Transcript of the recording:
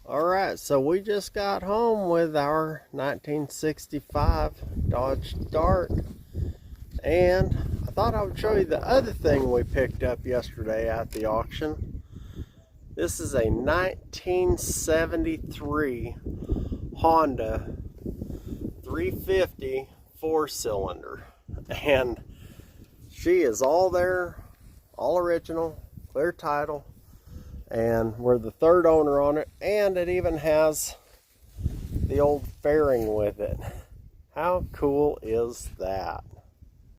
Alright, so we just got home with our 1965 Dodge Dart, and I thought I would show you the other thing we picked up yesterday at the auction. This is a 1973 Honda 350 4-cylinder, and she is all there, all original, clear title. And we're the third owner on it, and it even has the old fairing with it. How cool is that?